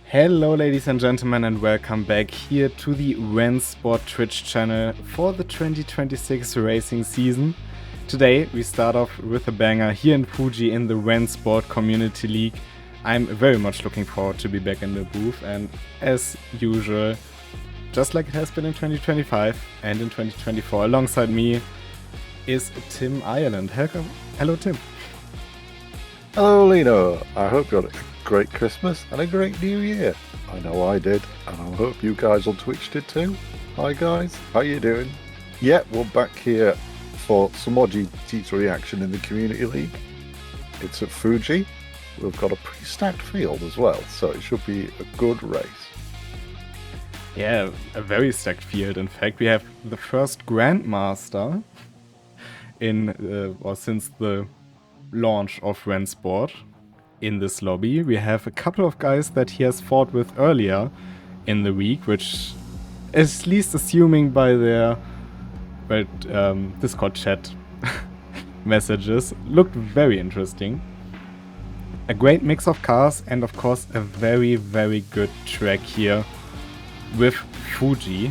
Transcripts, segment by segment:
Hello ladies and gentlemen, and welcome back here to the RENNSPORT Twitch channel for the 2026 racing season. Today we start off with a banger here in Fuji in the RENNSPORT Community League. I'm very much looking forward to be back in the booth, and as usual, just like it has been in 2025 and in 2024, alongside me is Tim Ireland. Hello Tim. Hello Lino, I hope you had a great Christmas and a great New Year. I know I did, and I hope you guys on Twitch did too. Hi guys, how you doing? Yeah, we're back here for some more GT3 action in the Community League. It's at Fuji. We've got a pretty stacked field as well, so it should be a good race. Yeah, a very stacked field. In fact, we have the first Grandmaster since the launch of RENNSPORT in this lobby. We have a couple of guys that he has fought with earlier in the week, which, at least assuming by their Discord chat messages, looked very interesting. A great mix of cars and of course a very, very good track here with Fuji.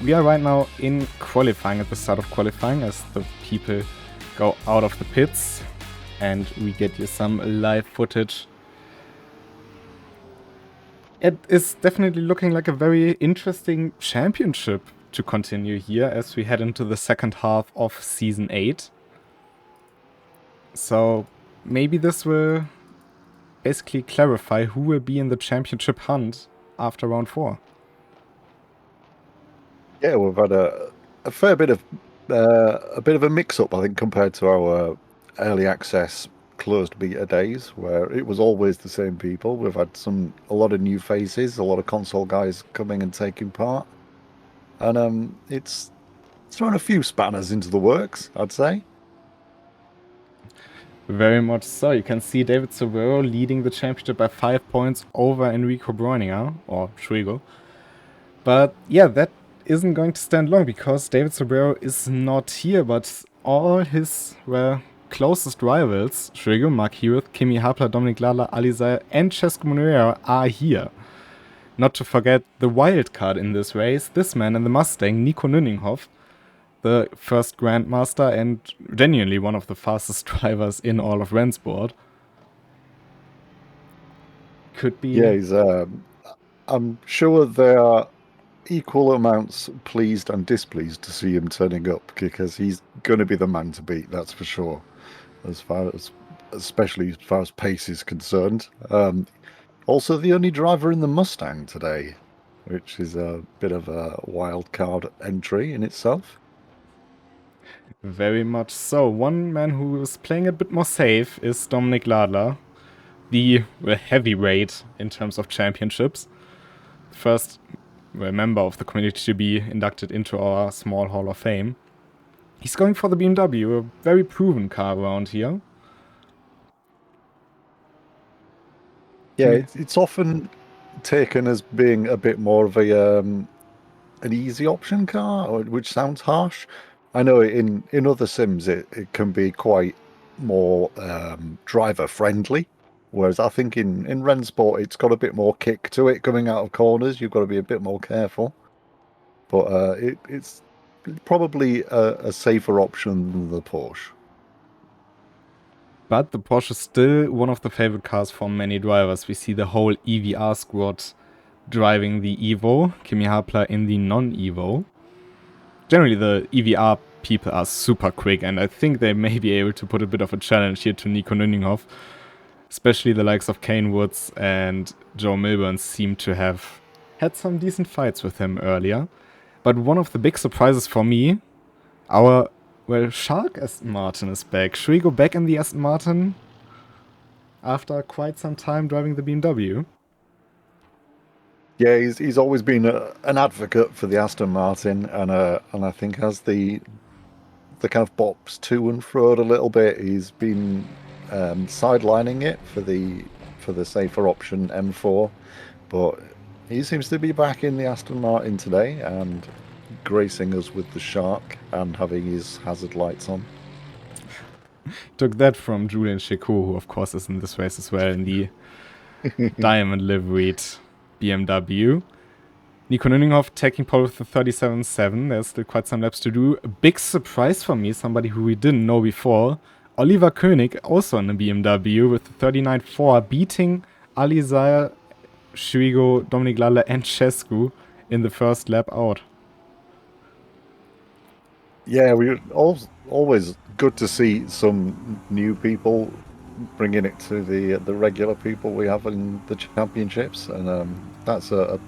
We are right now in qualifying, at the start of qualifying, as the people go out of the pits, and we get you some live footage. It is definitely looking like a very interesting championship to continue here as we head into the second half of Season 8. So maybe this will basically clarify who will be in the championship hunt after round 4. Yeah, we've had a fair bit of a mix-up, I think, compared to our early access closed beta days, where it was always the same people. We've had a lot of new faces, a lot of console guys coming and taking part, and it's thrown a few spanners into the works, I'd say. Very much so. You can see David Severo leading the championship by 5 points over Enrico Breuninger, or Schwigo. But yeah, that isn't going to stand long, because David Severo is not here, but all his, closest rivals, Schwigo, Mark Hewitt, Kimi Hapler, Dominic Ladler, Alizai, and Cesco Moreira are here. Not to forget the wild card in this race, this man in the Mustang, Nico Nünninghoff, the first Grandmaster and genuinely one of the fastest drivers in all of RENNSPORT. Could be... Yeah, I'm sure there are equal amounts pleased and displeased to see him turning up, because he's going to be the man to beat, that's for sure, especially as far as pace is concerned. Also the only driver in the Mustang today, which is a bit of a wild card entry in itself. Very much so. One man who is playing a bit more safe is Dominic Ladler, the heavyweight in terms of championships. First member of the community to be inducted into our small Hall of Fame. He's going for the BMW, a very proven car around here. Yeah, it's often taken as being a bit more of an easy option car, which sounds harsh. I know in other sims it can be quite more driver friendly, whereas I think in RENNSPORT it's got a bit more kick to it. Coming out of corners, you've got to be a bit more careful. But it's probably a safer option than the Porsche. But the Porsche is still one of the favorite cars for many drivers. We see the whole EVR squad driving the Evo, Kimi Hapler in the non-Evo. Generally, the EVR people are super quick, and I think they may be able to put a bit of a challenge here to Nico Nünninghoff. Especially the likes of Kane Woods and Joe Milburn seem to have had some decent fights with him earlier. But one of the big surprises for me, our, Shark Aston Martin is back. Should we go back in the Aston Martin after quite some time driving the BMW? Yeah, he's always been an advocate for the Aston Martin, and I think as the kind of bops to and fro a little bit, he's been sidelining it for the safer option M4, but he seems to be back in the Aston Martin today and gracing us with the Shark and having his hazard lights on. Took that from Julian Checo, who of course is in this race as well in the diamond liveried BMW. Nico Nüninghoff taking pole with the 37.7. There's still quite some laps to do. A big surprise for me, somebody who we didn't know before. Oliver König, also on a BMW with the 39.4, beating Alizar, Schwigo, Dominik Lalla, and Cescu in the first lap out. Yeah, we always good to see some new people bringing it to the regular people we have in the championships, and that's a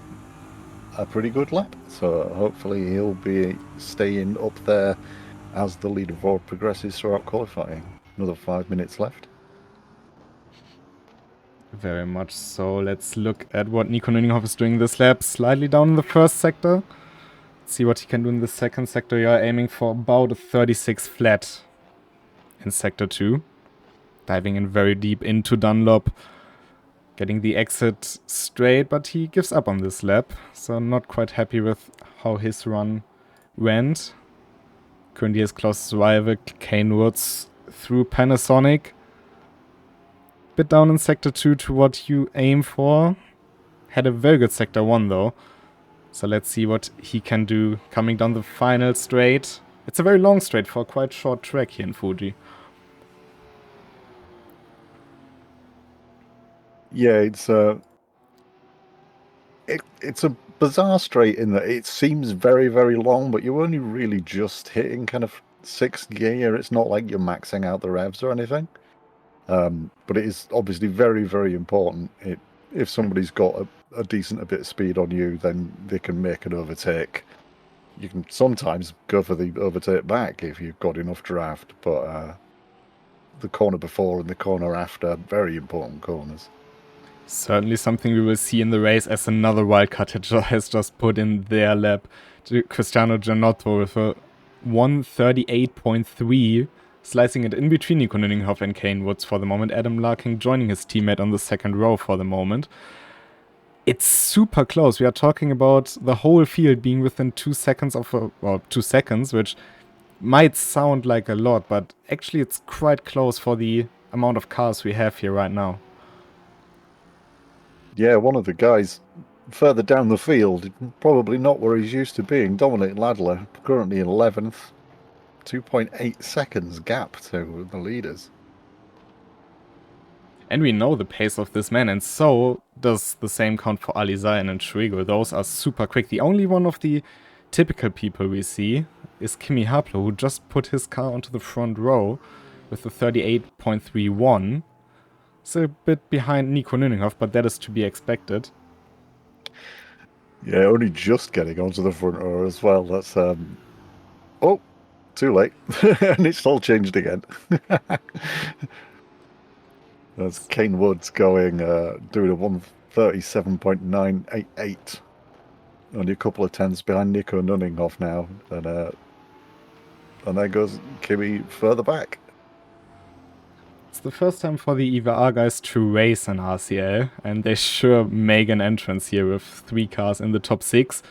pretty good lap. So hopefully he'll be staying up there as the leaderboard progresses throughout qualifying. Another 5 minutes left. Very much so. Let's look at what Nico Nüninghoff is doing this lap. Slightly down in the first sector. Let's see what he can do in the second sector. You are aiming for about a 36 flat in sector 2. Diving in very deep into Dunlop. Getting the exit straight, but he gives up on this lap. So not quite happy with how his run went. Currently his closest rival, Kane Woods, through Panasonic. Bit down in sector 2 to what you aim for. Had a very good sector 1 though. So let's see what he can do coming down the final straight. It's a very long straight for a quite short track here in Fuji. Yeah, it's a bizarre straight in that it seems very, very long, but you're only really just hitting kind of 6th gear. It's not like you're maxing out the revs or anything. But it is obviously very, very important. If somebody's got a decent bit of speed on you, then they can make an overtake. You can sometimes go for the overtake back if you've got enough draft, but the corner before and the corner after, very important corners. Certainly something we will see in the race, as another wildcard has just put in their lap. Cristiano Giannotto with a 138.3, slicing it in between Nico Nüninghoff and Kane Woods for the moment. Adam Larkin joining his teammate on the second row for the moment. It's super close. We are talking about the whole field being within 2 seconds of 2 seconds, which might sound like a lot, but actually it's quite close for the amount of cars we have here right now. Yeah, one of the guys further down the field, probably not where he's used to being, Dominik Ladler, currently in 11th, 2.8 seconds gap to the leaders. And we know the pace of this man, and so does the same count for Alizayan and Schwigo. Those are super quick. The only one of the typical people we see is Kimi Haplo, who just put his car onto the front row with a 38.31. It's a bit behind Nico Nüninghoff, but that is to be expected. Yeah, only just getting onto the front row as well. That's oh, too late, and it's all changed again. That's Kane Woods going doing a 137.988. Only a couple of tenths behind Nico Nüninghoff now, and there goes Kimi further back. It's the first time for the EVR guys to race an RCL, and they sure make an entrance here with 3 cars in the top 6.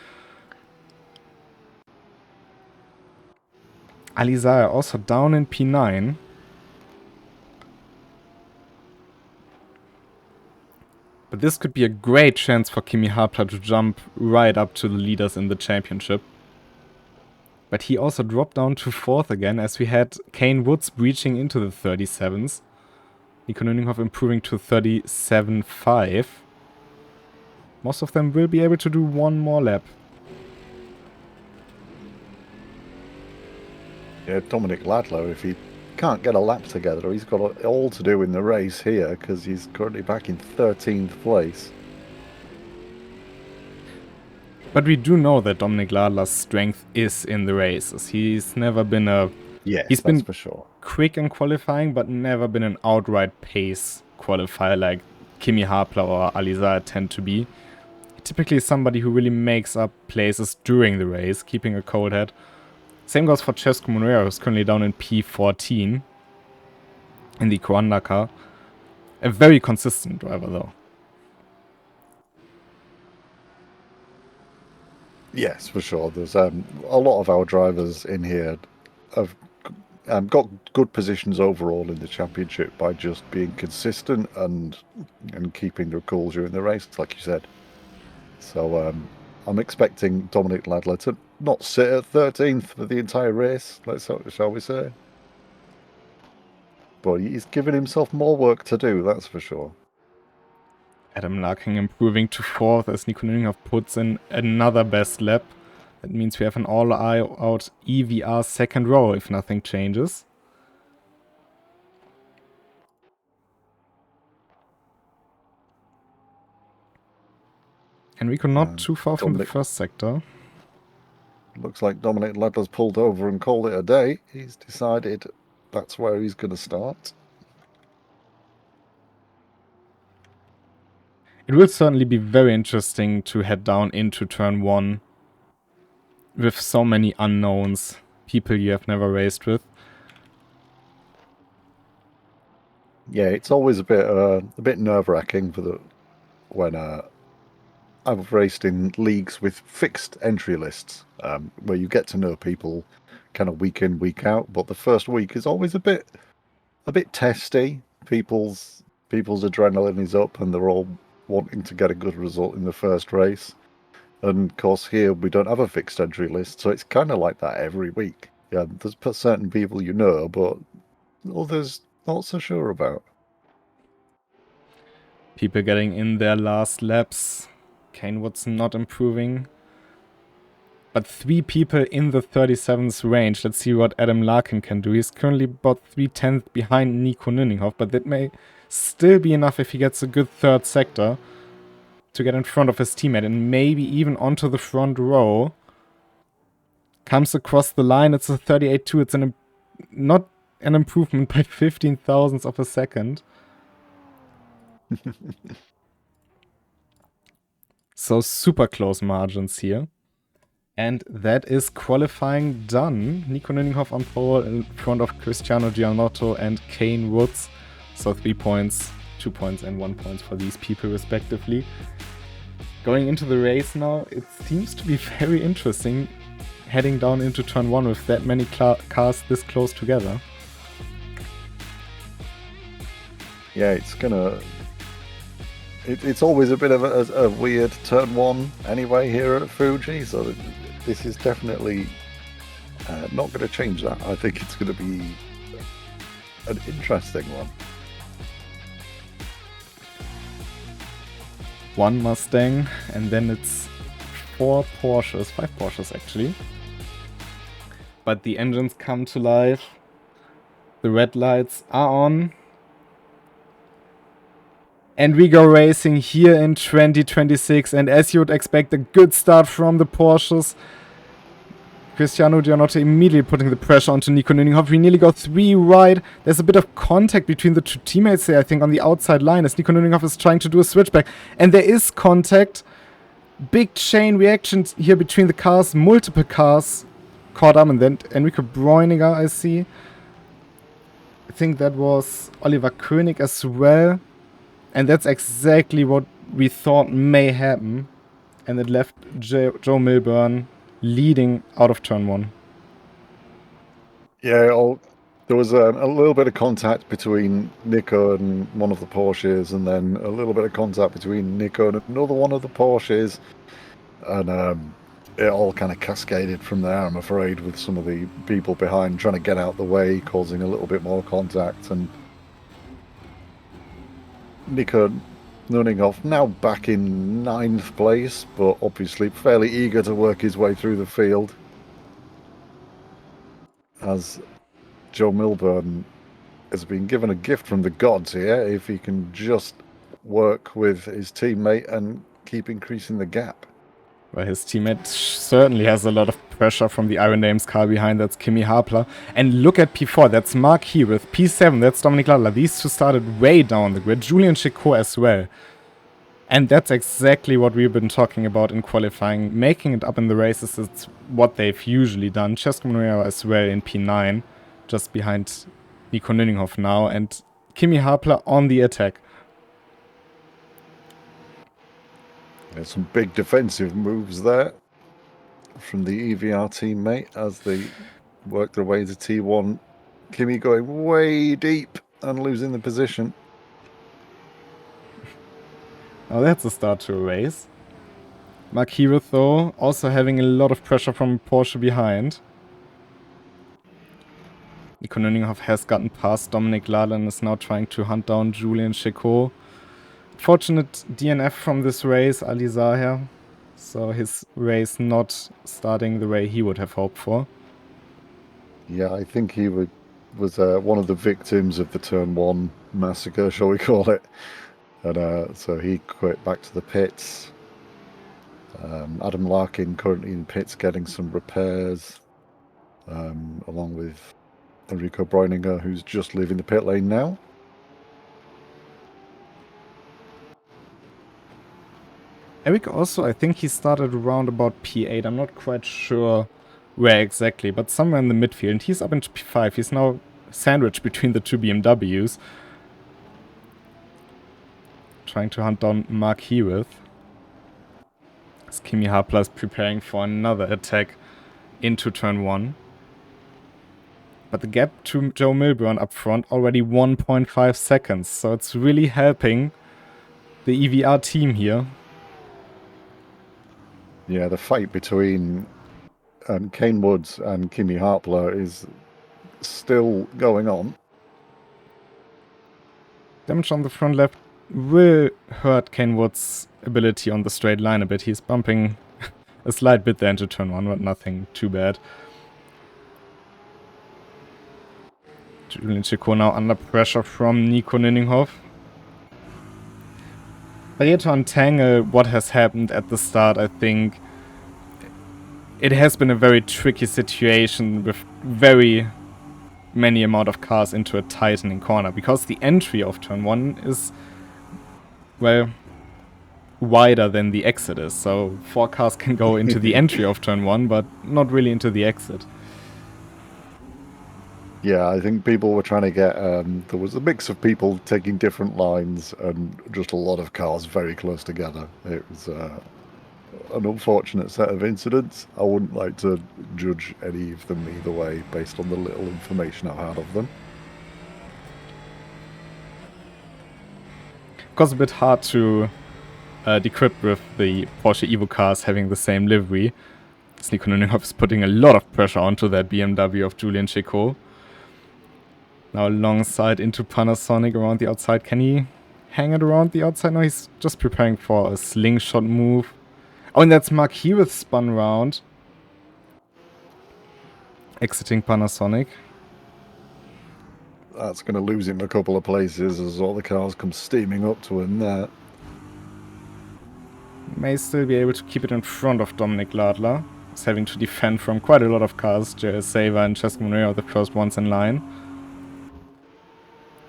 Alizar also down in P9. But this could be a great chance for Kimi Hapla to jump right up to the leaders in the championship. But he also dropped down to 4th again, as we had Kane Woods breaching into the 37s. Nico Nüninghoff improving to 37.5. Most of them will be able to do one more lap. Yeah, Dominik Ladler, if he can't get a lap together, he's got all to do in the race here, because he's currently back in 13th place. But we do know that Dominik Ladler's strength is in the races. He's never been a... Yes, he's been for sure. Quick in qualifying, but never been an outright pace qualifier like Kimi Hapla or Alizar tend to be. Typically somebody who really makes up places during the race, keeping a cold head. Same goes for Cescu Monreiro, who's currently down in P14 in the Coanda car. A very consistent driver, though. Yes, for sure. There's a lot of our drivers in here have got good positions overall in the championship by just being consistent and keeping their cool during the race, like you said. So I'm expecting Dominic Ladler to not sit at 13th for the entire race, shall we say. But he's given himself more work to do, that's for sure. Adam Larkin improving to 4th as Nico Nüninghoff puts in another best lap. That means we have an all-out EVR second row if nothing changes. Enrico not too far from the first sector. Looks like Dominic Ladler's pulled over and called it a day. He's decided that's where he's going to start. It will certainly be very interesting to head down into turn 1 with so many unknowns, people you have never raced with. Yeah, it's always a bit nerve-wracking when I've raced in leagues with fixed entry lists, where you get to know people kind of week in, week out. But the first week is always a bit testy. People's adrenaline is up, and they're all wanting to get a good result in the first race. And of course, here we don't have a fixed entry list, so it's kind of like that every week. Yeah, there's certain people you know, but others not so sure about. People getting in their last laps. Kane Wood's not improving. But 3 people in the 37th range. Let's see what Adam Larkin can do. He's currently about 3/10 behind Nico Nüninghoff, but that may still be enough if he gets a good third sector to get in front of his teammate and maybe even onto the front row. Comes across the line. It's a 38.2. It's not an improvement by 15 thousandths of a second. So super close margins here. And that is qualifying done. Nico Nüninghoff on pole in front of Cristiano Gianotto and Kane Woods. So 3 points, 2 points and 1 point for these people respectively. Going into the race now, it seems to be very interesting heading down into turn 1 with that many cars this close together. Yeah, it's always a bit of a weird turn 1 anyway here at Fuji, so this is definitely not going to change that. I think it's going to be an interesting one. 1 Mustang, and then it's 5 Porsches actually. But the engines come to life. The red lights are on. And we go racing here in 2026, and as you would expect, a good start from the Porsches. Cristiano Gianotto immediately putting the pressure onto Nico Nüninghoff. We nearly got 3 wide. There's a bit of contact between the 2 teammates here, I think, on the outside line as Nico Nüninghoff is trying to do a switchback. And there is contact. Big chain reaction here between the cars. Multiple cars caught up, and then Enrico Bräuniger, I see. I think that was Oliver König as well. And that's exactly what we thought may happen. And it left Joe Milburn leading out of turn 1. Yeah, there was a little bit of contact between Nico and one of the Porsches, and then a little bit of contact between Nico and another one of the Porsches. And it all kind of cascaded from there, I'm afraid, with some of the people behind trying to get out the way, causing a little bit more contact. And Nico Nüninghoff now back in 9th place, but obviously fairly eager to work his way through the field, as Joe Milburn has been given a gift from the gods here if he can just work with his teammate and keep increasing the gap. Well, his teammate certainly has a lot of pressure from the Iron Dames car behind. That's Kimi Hapler. And look at P4. That's Mark here with P7. That's Dominic Ladler. These 2 started way down the grid. Julian Chicot as well. And that's exactly what we've been talking about in qualifying. Making it up in the races is what they've usually done. Cesco Moreira as well in P9. Just behind Nico Nüninghoff now. And Kimi Hapler on the attack. There's some big defensive moves there from the EVR teammate as they work their way to T1 Kimi going way deep and losing the position. Oh, that's a start to a race. Mark Hewitt, though, also having a lot of pressure from Porsche behind. Nico Nüninghoff has gotten past Dominic Ladler and is now trying to hunt down Julian Chicot. Fortunate DNF from this race, Ali Zahir. So his race not starting the way he would have hoped for. Yeah, I think he was one of the victims of the Turn 1 massacre, shall we call it. And so he quit back to the pits. Adam Larkin currently in pits getting some repairs, along with Enrico Bräuninger, who's just leaving the pit lane now. Eric also, I think he started around about P8. I'm not quite sure where exactly, but somewhere in the midfield. He's up into P5. He's now sandwiched between the two BMWs. Trying to hunt down Mark Hewitt. As Kimi Hapler is preparing for another attack into turn 1. But the gap to Joe Milburn up front already 1.5 seconds. So it's really helping the EVR team here. Yeah, the fight between Kane Woods and Kimi Harpler is still going on. Damage on the front left will hurt Kane Woods' ability on the straight line a bit. He's bumping a slight bit there into turn 1, but nothing too bad. Julian Chicot now under pressure from Nico Nüninghoff. But here to untangle what has happened at the start, I think it has been a very tricky situation with very many amount of cars into a tightening corner, because the entry of turn 1 is, well, wider than the exit is. So 4 cars can go into the entry of turn 1, but not really into the exit. Yeah, I think people were trying to get, there was a mix of people taking different lines and just a lot of cars very close together. It was an unfortunate set of incidents. I wouldn't like to judge any of them either way based on the little information I've had of them. Of course, a bit hard to decrypt with the Porsche Evo cars having the same livery. Nico Nüninghoff is putting a lot of pressure onto that BMW of Julian Chicot. Now alongside into Panasonic around the outside. Can he hang it around the outside? No, he's just preparing for a slingshot move. Oh, and that's Mark Hewitt spun round. Exiting Panasonic. That's going to lose him a couple of places as all the cars come steaming up to him there. May still be able to keep it in front of Dominic Ladler. He's having to defend from quite a lot of cars. JL Saver and Cesco Monero are the first ones in line.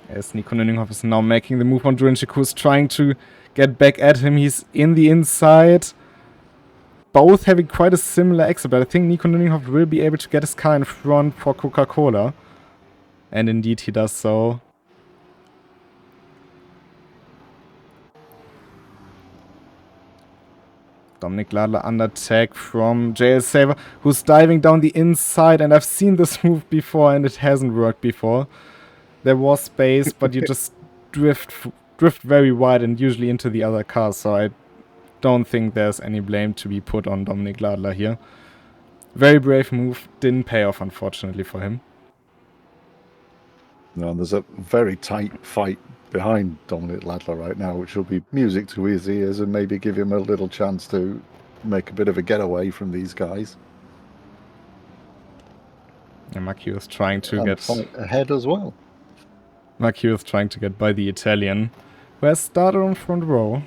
As Nico Nüninghoff is now making the move on Julian Chicot, who's trying to get back at him. He's in the inside. Both having quite a similar exit, but I think Nico Nüninghoff will be able to get his car in front for Coca-Cola. And indeed he does so. Dominic Ladler under attack from JL Saver, who's diving down the inside. And I've seen this move before and it hasn't worked before. There was space, but you just drift very wide and usually into the other cars. So I don't think there's any blame to be put on Dominic Ladler here. Very brave move. Didn't pay off, unfortunately, for him. No, there's a very tight fight behind Dominic Ladler right now, which will be music to his ears and maybe give him a little chance to make a bit of a getaway from these guys. And Maki was trying to get fight ahead as well. Maki was trying to get by the Italian, who has started on front row.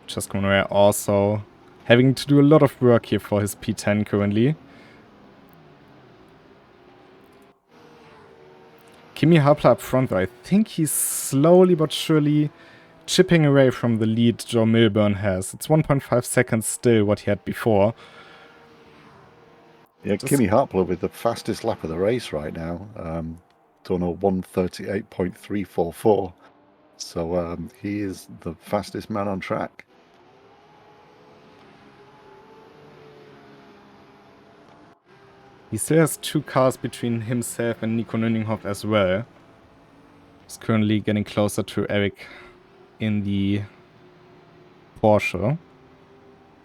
Cesco Monero also having to do a lot of work here for his P10 currently. Kimi Hapler up front though. I think he's slowly but surely chipping away from the lead Joe Milburn has. It's 1.5 seconds still what he had before. Yeah, Kimi Hapler with the fastest lap of the race right now. Done a 1:38.344. So he is the fastest man on track. He still has 2 cars between himself and Nico Nüninghoff as well. He's currently getting closer to Eric in the Porsche.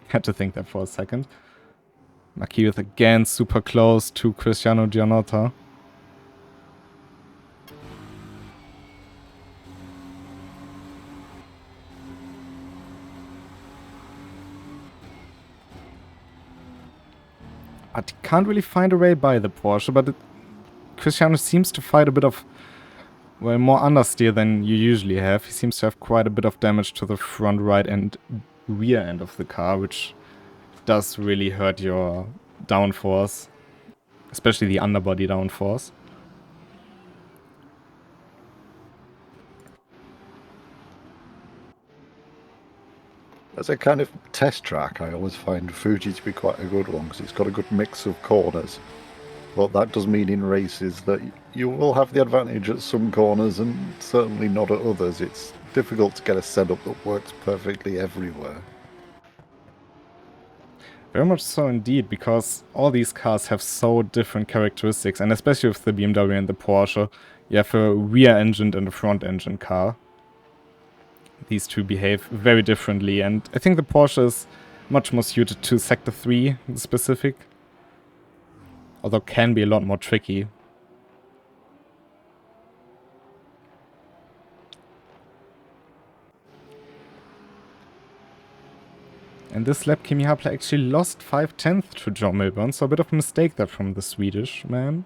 Had to think that for a second. Marquez again super close to Cristiano Gianotta. But he can't really find a way by the Porsche, but Cristiano seems to fight a bit of, well, more understeer than you usually have. He seems to have quite a bit of damage to the front right and rear end of the car, which does really hurt your downforce, especially the underbody downforce. As a kind of test track, I always find Fuji to be quite a good one because it's got a good mix of corners. But that does mean in races that you will have the advantage at some corners and certainly not at others. It's difficult to get a setup that works perfectly everywhere. Very much so indeed, because all these cars have so different characteristics, and especially with the BMW and the Porsche, you have a rear-engined and a front-engined car. These two behave very differently, and I think the Porsche is much more suited to Sector 3 in specific, although can be a lot more tricky. And this lap, Kimi Hapler actually lost 5/10 to Joe Milburn, so a bit of a mistake there from the Swedish man.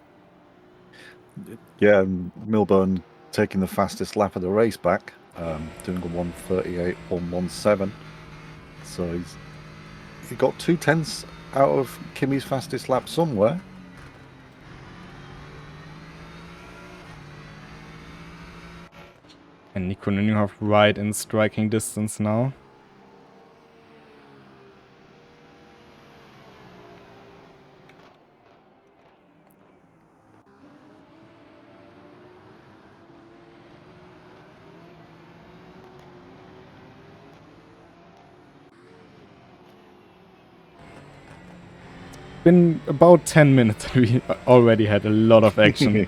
Yeah, Milburn taking the fastest lap of the race back, doing a 1:38.117. So he got 2/10 out of Kimi's fastest lap somewhere. And Nico Nüninghoff right in striking distance now. Been about 10 minutes. We already had a lot of action.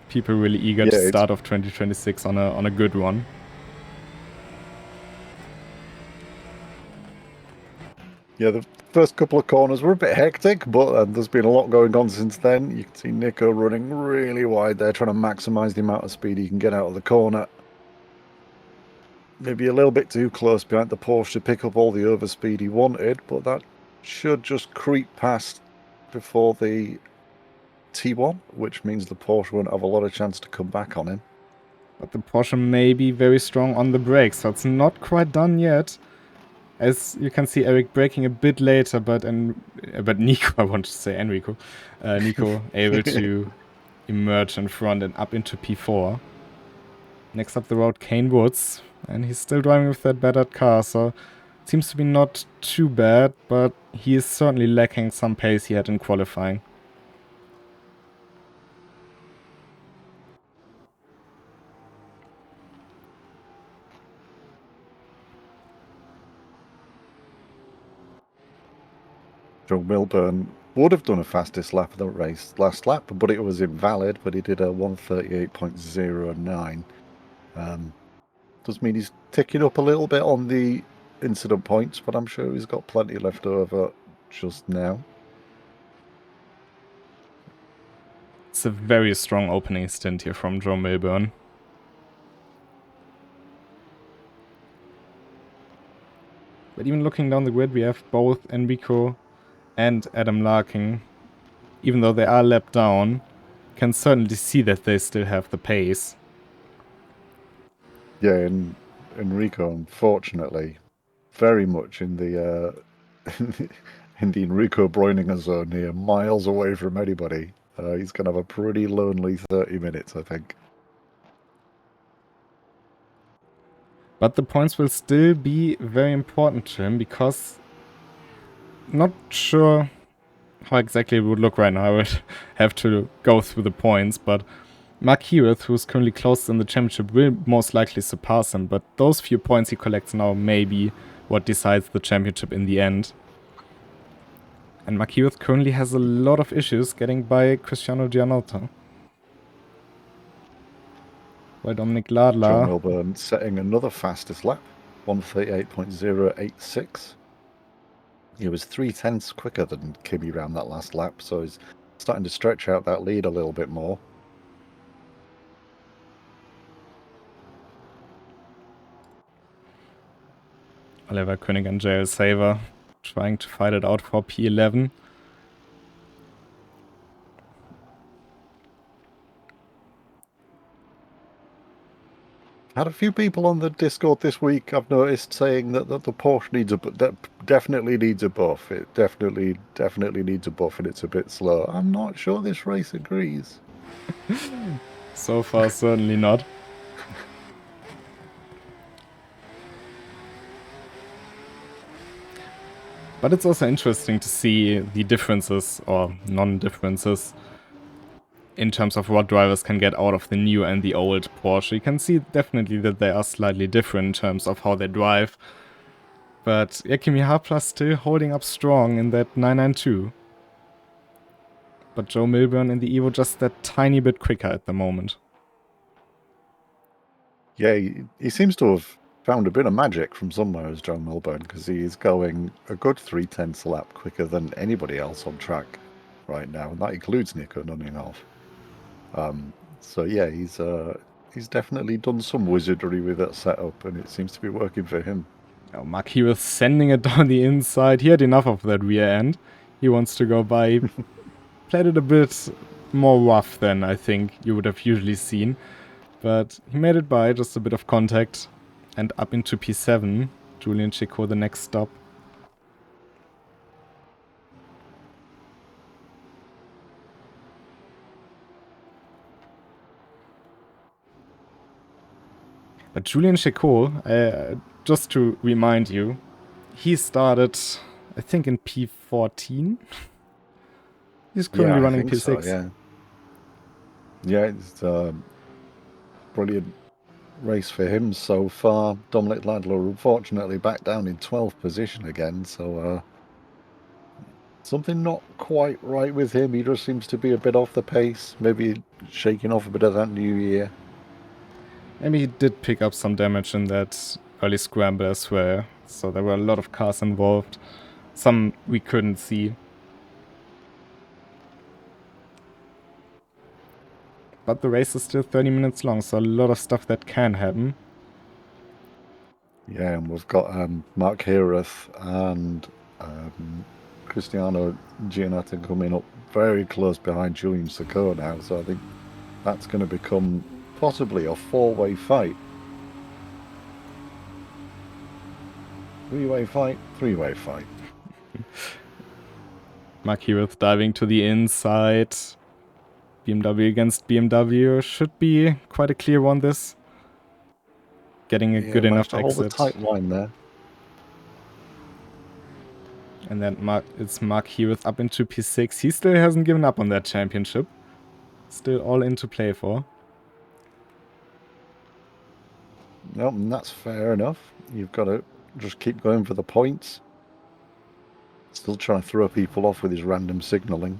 People really eager to start off 2026 on a good one. Yeah, the first couple of corners were a bit hectic, but there's been a lot going on since then. You can see Nico running really wide there, trying to maximise the amount of speed he can get out of the corner. Maybe a little bit too close behind the Porsche to pick up all the overspeed he wanted, but that should just creep past before the T1, which means the Porsche won't have a lot of chance to come back on him. But the Porsche may be very strong on the brakes, so it's not quite done yet. As you can see, Eric braking a bit later, but Nico, I want to say Enrico, Nico able to emerge in front and up into P4. Next up the road, Kane Woods, and he's still driving with that battered car, so it seems to be not too bad, but he is certainly lacking some pace he had in qualifying. Joe Milburn would have done a fastest lap of the race last lap, but it was invalid, but he did a 1:38.09. Does mean he's ticking up a little bit on the incident points, but I'm sure he's got plenty left over just now. It's a very strong opening stint here from Joe Milburn. But even looking down the grid, we have both Enrico and Adam Larkin, even though they are lapped down, can certainly see that they still have the pace. Yeah, and Enrico, unfortunately, very much in the in the Enrico Breuninger zone here, miles away from anybody. He's going to have a pretty lonely 30 minutes, I think. But the points will still be very important to him, because not sure how exactly it would look right now. I would have to go through the points, but Mark Heath, who's currently closest in the championship, will most likely surpass him, but those few points he collects now may be what decides the championship in the end. And Marquez currently has a lot of issues getting by Cristiano Giannotta. While Dominic John Ladler... Milburn setting another fastest lap, 1:38.086. He was 0.3 quicker than Kimi around that last lap, so he's starting to stretch out that lead a little bit more. Oliver Koenig and JL Saver trying to fight it out for P11. Had a few people on the Discord this week, I've noticed, saying that the Porsche definitely needs a buff. It definitely needs a buff, and it's a bit slow. I'm not sure this race agrees. So far, certainly not. But it's also interesting to see the differences, or non-differences, in terms of what drivers can get out of the new and the old Porsche. You can see definitely that they are slightly different in terms of how they drive. But yeah, Kimi Hapler still holding up strong in that 992. But Joe Milburn in the Evo just that tiny bit quicker at the moment. Yeah, he seems to have found a bit of magic from somewhere as Joe Milburn, because he is going a good 0.3 a lap quicker than anybody else on track right now, and that includes Nico Nuninov. So yeah, he's definitely done some wizardry with that setup, and it seems to be working for him. Oh, Maki was sending it down the inside. He had enough of that rear end. He wants to go by. Played it a bit more rough than I think you would have usually seen. But he made it by, just a bit of contact. And up into P7. Julian Chico, the next stop. But Julian Chico, just to remind you, he started, I think, in P14. He's currently running P6. So, yeah. Yeah, it's a brilliant race for him so far. Dominic Ladler, unfortunately, back down in 12th position again, so something not quite right with him. He just seems to be a bit off the pace, maybe shaking off a bit of that new year. Maybe he did pick up some damage in that early scramble as well, so there were a lot of cars involved. Some we couldn't see. But the race is still 30 minutes long, so a lot of stuff that can happen. Yeah, and we've got Mark Heerath and Cristiano Giannotta coming up very close behind Julian Chico now, so I think that's going to become possibly a four-way fight. Three-way fight, three-way fight. Mark Heerath diving to the inside. BMW against BMW should be quite a clear one, this. Getting a good enough exit. Hold a tight line there. And then it's Mark Heerath up into P6. He still hasn't given up on that championship. Still all in to play for. Nope, and that's fair enough. You've got to just keep going for the points. Still trying to throw people off with his random signalling.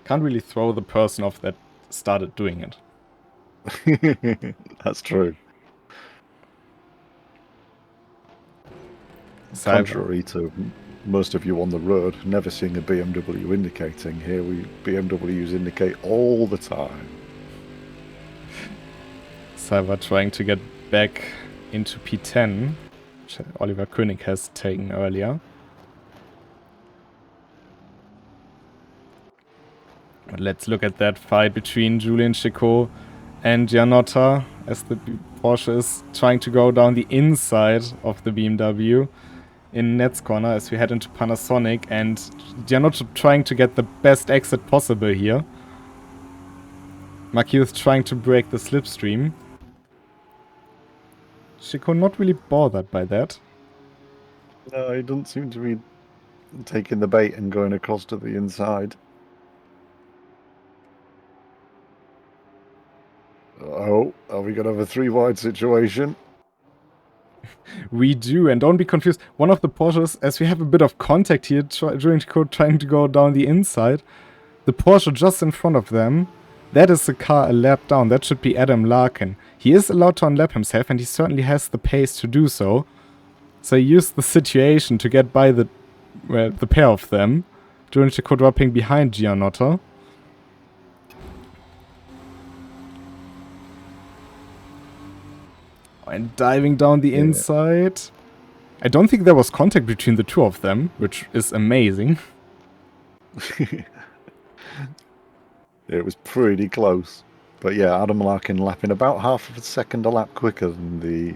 Can't really throw the person off that started doing it. That's true. Contrary to most of you on the road, never seeing a BMW indicating. Here, BMWs indicate all the time. Cyber trying to get back into P10, which Oliver Koenig has taken earlier. But let's look at that fight between Julian Chico and Giannotta, as the Porsche is trying to go down the inside of the BMW in Net's corner as we head into Panasonic, and Giannotta trying to get the best exit possible here. Marquez trying to break the slipstream. Chico not really bothered by that. No, he doesn't seem to be taking the bait and going across to the inside. Oh, are we going to have a three-wide situation? We do, and don't be confused. One of the Porsches, as we have a bit of contact here during the code trying to go down the inside, the Porsche just in front of them, that is the car a lap down. That should be Adam Larkin. He is allowed to unlap himself, and he certainly has the pace to do so. So he used the situation to get by the pair of them during the code dropping behind Gianotto. And diving down the inside. I don't think there was contact between the two of them, which is amazing. It was pretty close. But yeah, Adam Larkin lapping about half of a second a lap quicker than the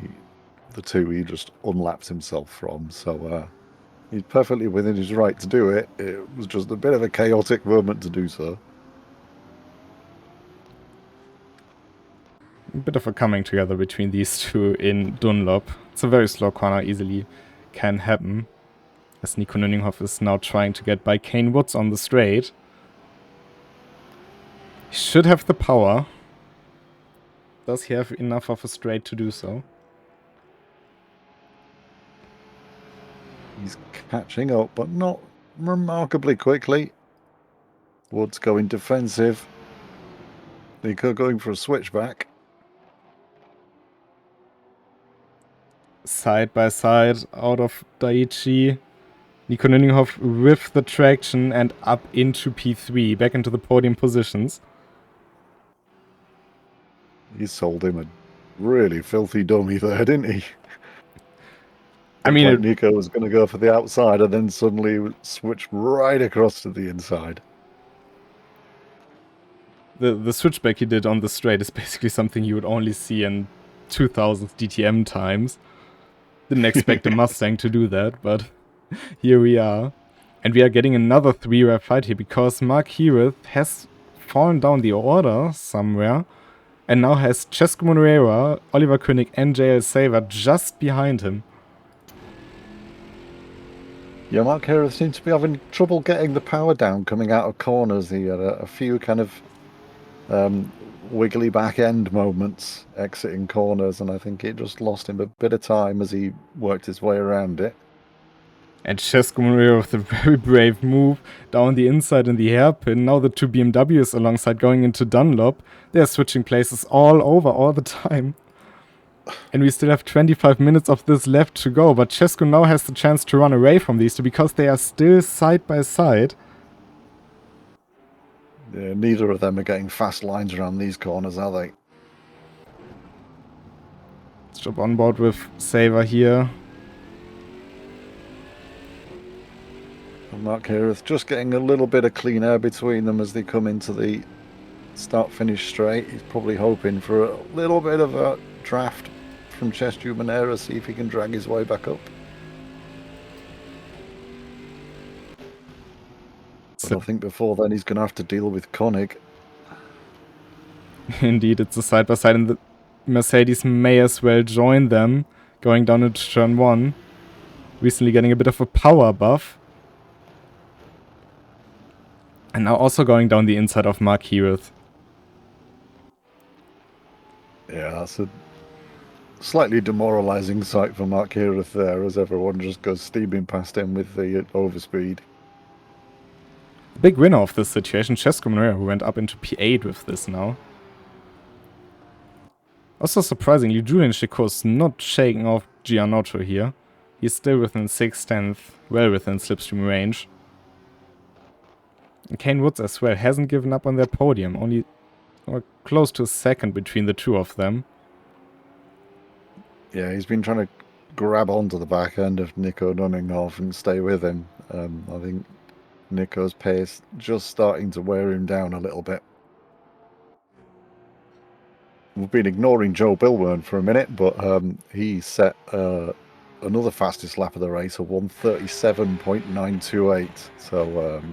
two he just unlapped himself from. So he's perfectly within his right to do it. It was just a bit of a chaotic moment to do so. A bit of a coming together between these two in Dunlop. It's a very slow corner, easily can happen. As Nico Nunninghoff is now trying to get by Kane Woods on the straight. He should have the power. Does he have enough of a straight to do so? He's catching up, but not remarkably quickly. Woods going defensive. Nico going for a switchback. Side by side out of Daiichi. Nico Nunninghoff with the traction and up into P3, back into the podium positions. He sold him a really filthy dummy there, didn't he? I mean, like Nico was going to go for the outside and then suddenly switched right across to the inside. The switchback he did on the straight is basically something you would only see in 2000s DTM times. Didn't expect a Mustang to do that, but here we are. And we are getting another 3-rep fight here because Mark Heareth has fallen down the order somewhere and now has Cesco Moreira, Oliver König and JL Saver just behind him. Yeah, Mark Heareth seems to be having trouble getting the power down coming out of corners. He had a few kind of wiggly back end moments exiting corners, and I think it just lost him a bit of time as he worked his way around it. And Cesco Moreira with a very brave move down the inside in the hairpin. Now the two BMWs alongside going into Dunlop. They're switching places all over all the time. And we still have 25 minutes of this left to go, but Cesco now has the chance to run away from these two because they are still side by side. Yeah, neither of them are getting fast lines around these corners, are they? Let's jump on board with Saver here. And Mark Heareth just getting a little bit of clean air between them as they come into the start-finish straight. He's probably hoping for a little bit of a draft from Cesco Moreira, see if he can drag his way back up. But I think before then he's going to have to deal with König. Indeed, it's a side-by-side, and the Mercedes may as well join them, going down into turn 1. Recently getting a bit of a power buff. And now also going down the inside of Mark Heareth. Yeah, that's a slightly demoralising sight for Mark Heareth there, as everyone just goes steaming past him with the overspeed. The big winner of this situation, Cesco Moreira, who went up into P8 with this now. Also surprisingly, Julian Chico's not shaking off Gianotto here. He's still within 6/10, well within slipstream range. And Kane Woods as well hasn't given up on their podium, only close to a second between the two of them. Yeah, he's been trying to grab onto the back end of Nico Nunninghoff and stay with him. I think Nico's pace just starting to wear him down a little bit. We've been ignoring Joe Bilburn for a minute, but he set another fastest lap of the race, a 1:37.928. So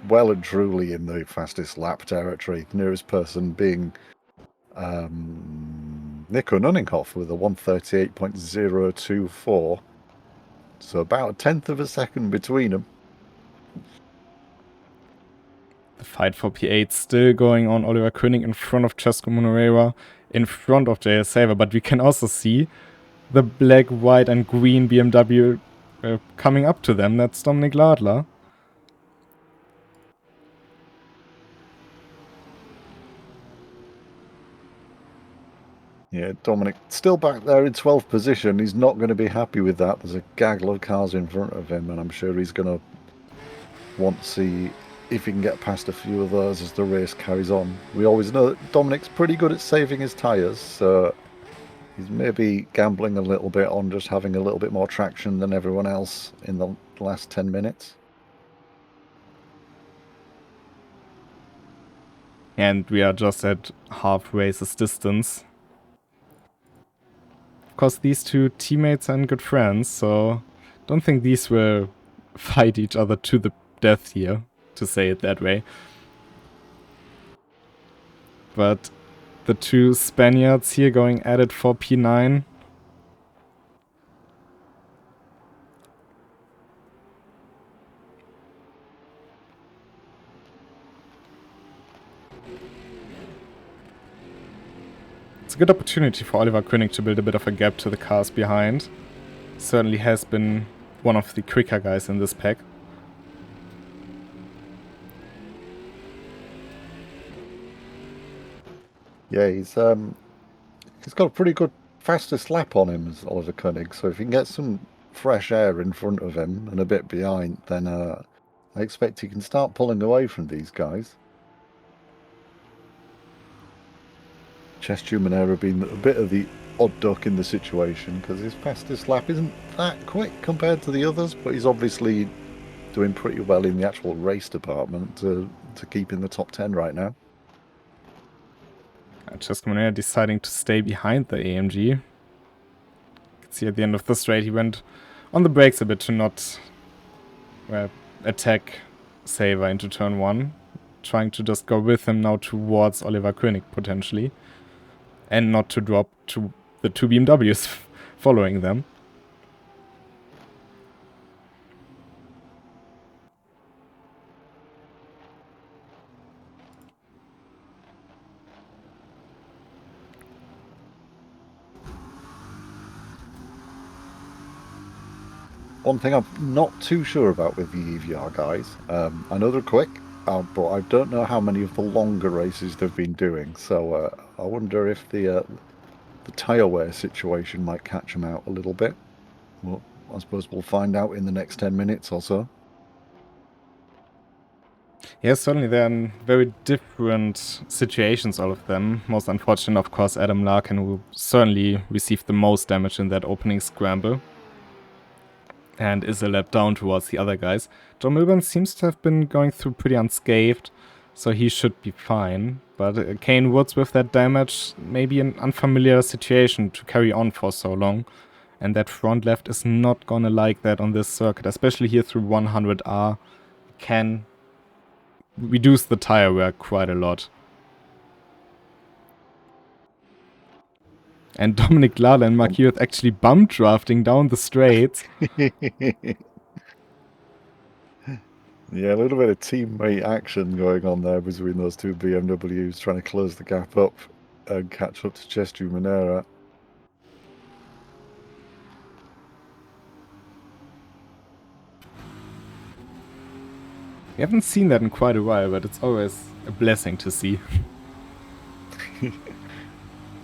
well and truly in the fastest lap territory. The nearest person being Nico Nunninghoff with a 1:38.024. So about a tenth of a second between them. The fight for P8 still going on. Oliver König in front of Cesco Moreira, in front of JL Saver. But we can also see the black, white, and green BMW coming up to them. That's Dominic Ladler. Yeah, Dominic still back there in 12th position. He's not going to be happy with that. There's a gaggle of cars in front of him, and I'm sure he's going to want to see if he can get past a few of those as the race carries on. We always know that Dominic's pretty good at saving his tyres, so he's maybe gambling a little bit on just having a little bit more traction than everyone else in the last 10 minutes. And we are just at half race's distance. Of course, these two teammates are good friends, so don't think these will fight each other to the death here, to say it that way. But the two Spaniards here going at it for P9. It's a good opportunity for Oliver Koenig to build a bit of a gap to the cars behind. Certainly has been one of the quicker guys in this pack. Yeah, he's got a pretty good fastest lap on him as Oliver Koenig, so if he can get some fresh air in front of him and a bit behind, then I expect he can start pulling away from these guys. Chestu Monero being a bit of the odd duck in the situation because his fastest lap isn't that quick compared to the others, but he's obviously doing pretty well in the actual race department to keep in the top 10 right now. Chestu Monero deciding to stay behind the AMG. You can see at the end of the straight he went on the brakes a bit to not attack Saver into turn 1. Trying to just go with him now towards Oliver Koenig potentially. And not to drop to the two BMWs following them. One thing I'm not too sure about with the EVR guys, I know they're quick, but I don't know how many of the longer races they've been doing, so I wonder if the tyre wear situation might catch them out a little bit. Well, I suppose we'll find out in the next 10 minutes or so. Yes, certainly they're in very different situations, all of them. Most unfortunate, of course, Adam Larkin, who certainly received the most damage in that opening scramble. And is a lap down towards the other guys. John Milburn seems to have been going through pretty unscathed, so he should be fine. But Kane Woods with that damage, maybe an unfamiliar situation to carry on for so long. And that front left is not gonna like that on this circuit, especially here through 100R. Can reduce the tire wear quite a lot. And Dominic Lala and Mark Hewitt actually bump drafting down the straights. Yeah, a little bit of teammate action going on there between those two BMWs, trying to close the gap up and catch up to Chestu Monero. We haven't seen that in quite a while, but it's always a blessing to see.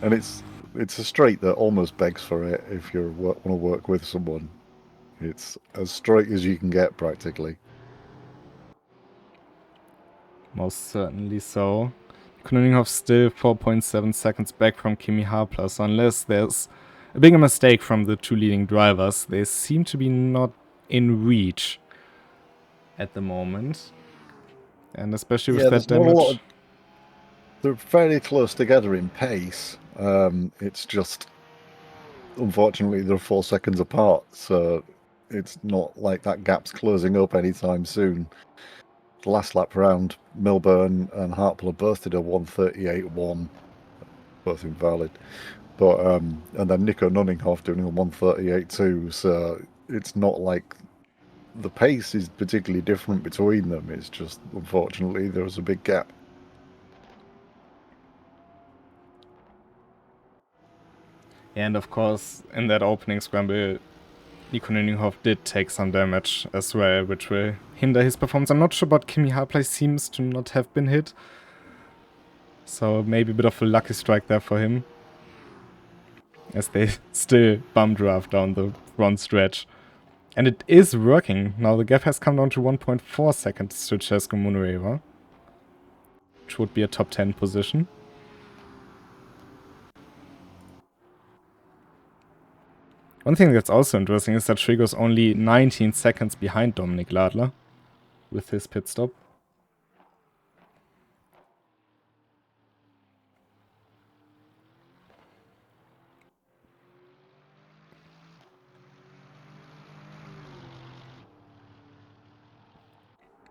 And it's a straight that almost begs for it if you want to work with someone. It's as straight as you can get, practically. Most certainly so. Kononinghoff still 4.7 seconds back from Kimi Hapler, so unless there's a bigger mistake from the two leading drivers, they seem to be not in reach at the moment. And especially with that damage. They're very close together in pace. It's just, unfortunately, they're 4 seconds apart, so it's not like that gap's closing up anytime soon. The last lap round, Milburn and Hartler both did a 1:38.1, both invalid. But and then Nico Nunninghoff doing a 1:38.2, so it's not like the pace is particularly different between them. It's just, unfortunately, there was a big gap. And of course, in that opening scramble, Nico Nüninghoff did take some damage as well, which will hinder his performance. I'm not sure about Kimi Harplay, seems to not have been hit. So maybe a bit of a lucky strike there for him. As they still bum draft down the front stretch. And it is working. Now the gap has come down to 1.4 seconds to Cesco Munueva, which would be a top 10 position. One thing that's also interesting is that Schrigo's only 19 seconds behind Dominik Ladler with his pit stop.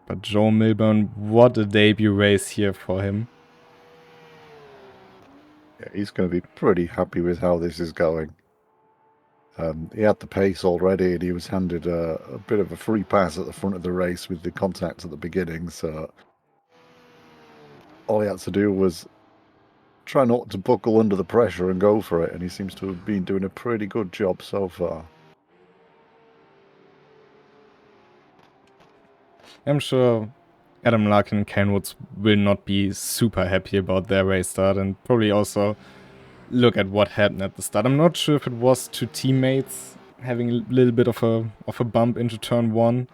But Joe Milburn, what a debut race here for him. Yeah, he's going to be pretty happy with how this is going. He had the pace already, and he was handed a bit of a free pass at the front of the race with the contact at the beginning, so all he had to do was try not to buckle under the pressure and go for it, and he seems to have been doing a pretty good job so far. I'm sure Adam Larkin and Ken Woods will not be super happy about their race start, and probably also look at what happened at the start. I'm not sure if it was two teammates having a little bit of a bump into turn 1,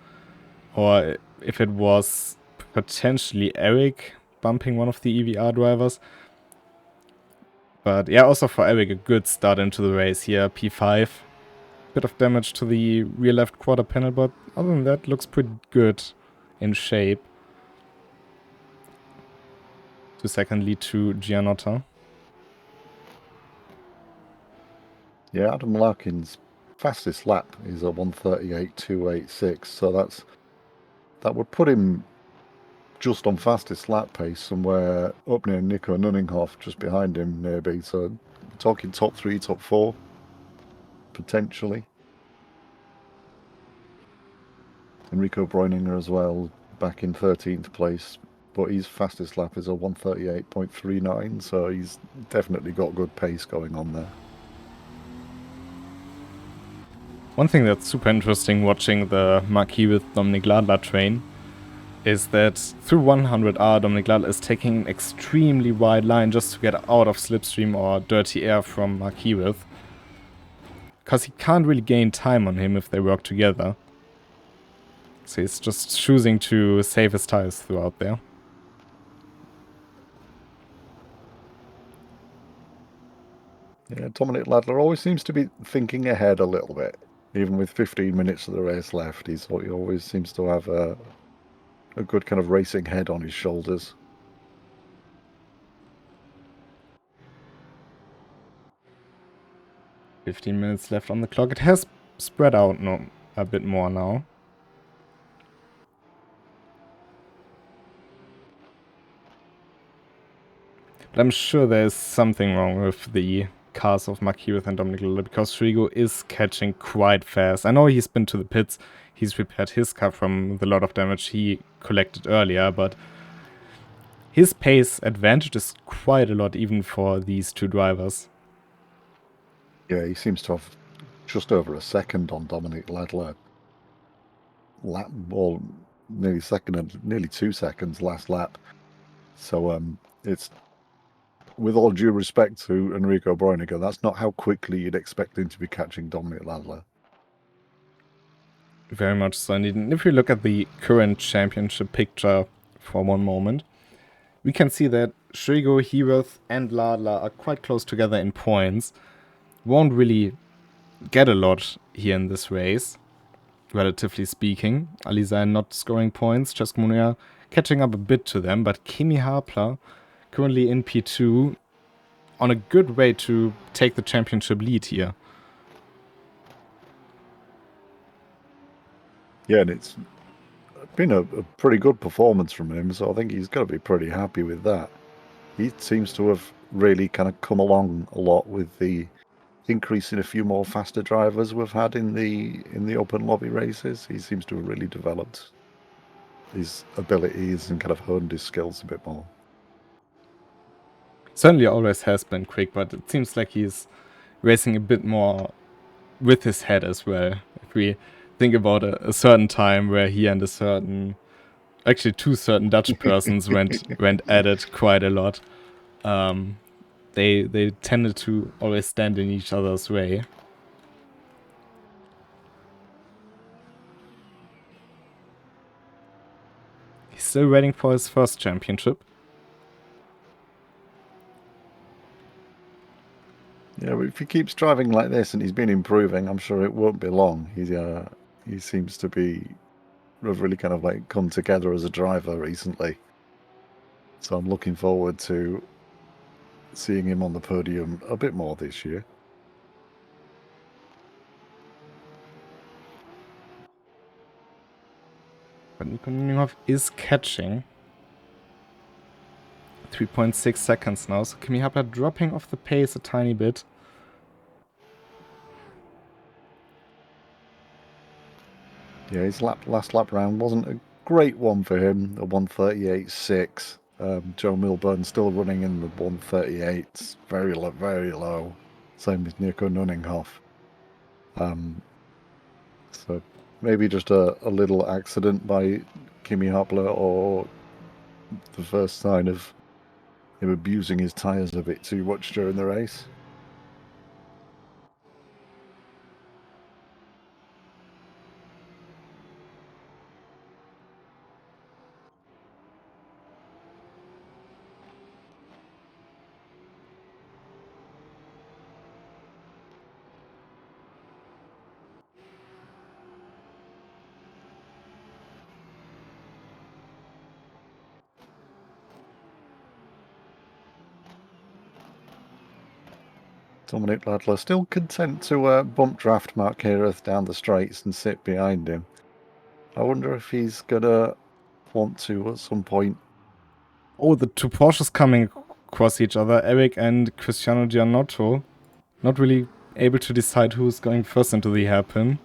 or if it was potentially Eric bumping one of the EVR drivers. But yeah, also for Eric, a good start into the race here. P5. Bit of damage to the rear left quarter panel, but other than that, looks pretty good in shape. 2-second lead to Gianotta. Yeah, Adam Larkin's fastest lap is a 1:38.286, so that would put him just on fastest lap pace, somewhere up near Nico Nüninghoff, just behind him maybe. So talking top 3, top 4, potentially. Enrico Breuninger as well, back in 13th place, but his fastest lap is a 1:38.39, so he's definitely got good pace going on there. One thing that's super interesting watching the Marquis with Dominik Ladler train is that through 100R, Dominik Ladler is taking an extremely wide line just to get out of slipstream or dirty air from Marquis with. Because he can't really gain time on him if they work together. So he's just choosing to save his tires throughout there. Yeah, Dominik Ladler always seems to be thinking ahead a little bit. Even with 15 minutes of the race left, he always seems to have a good kind of racing head on his shoulders. "15 minutes left on the clock." It has spread out a bit more now. But I'm sure there's something wrong with the cars of Marquis and Dominik Ladler, because Rigo is catching quite fast. I know he's been to the pits, he's repaired his car from the lot of damage he collected earlier, but his pace advantage is quite a lot even for these two drivers. Yeah, he seems to have just over a second on Dominik Ladler. Well, nearly second and nearly 2 seconds last lap. So it's, with all due respect to Enrico Breuninger, that's not how quickly you'd expect him to be catching Dominik Ladler. Very much so. And if we look at the current championship picture for one moment, we can see that Schrigo, Heworth, and Ladler are quite close together in points. Won't really get a lot here in this race, relatively speaking. Aliza not scoring points, Cesco Munueva catching up a bit to them, but Kimi Harpler currently in P2 on a good way to take the championship lead here. Yeah, and it's been a pretty good performance from him, so I think he's got to be pretty happy with that. He seems to have really kind of come along a lot with the increase in a few more faster drivers we've had in the open lobby races. He seems to have really developed his abilities and kind of honed his skills a bit more. Certainly always has been quick, but it seems like he's racing a bit more with his head as well. If we think about a certain time where he and actually two certain Dutch persons went at it quite a lot. They tended to always stand in each other's way. He's still waiting for his first championship. Yeah, if he keeps driving like this and he's been improving, I'm sure it won't be long. He seems to have really kind of like come together as a driver recently. So I'm looking forward to seeing him on the podium a bit more this year. But Nikonov is catching. 3.6 seconds now, so Kimi Hapler dropping off the pace a tiny bit. Yeah, his last lap round wasn't a great one for him, a 1:38.6. Joe Milburn still running in the 1:38s, very low, very low. Same as Nico Nunninghoff. So maybe just a little accident by Kimi Hapler, or the first sign of him abusing his tyres a bit too much during the race. Dominic Ladler still content to bump draft Mark Heareth down the straights and sit behind him. I wonder if he's gonna want to at some point. Oh, the two Porsches coming across each other. Eric and Cristiano Giannotto. Not really able to decide who's going first into the hairpin.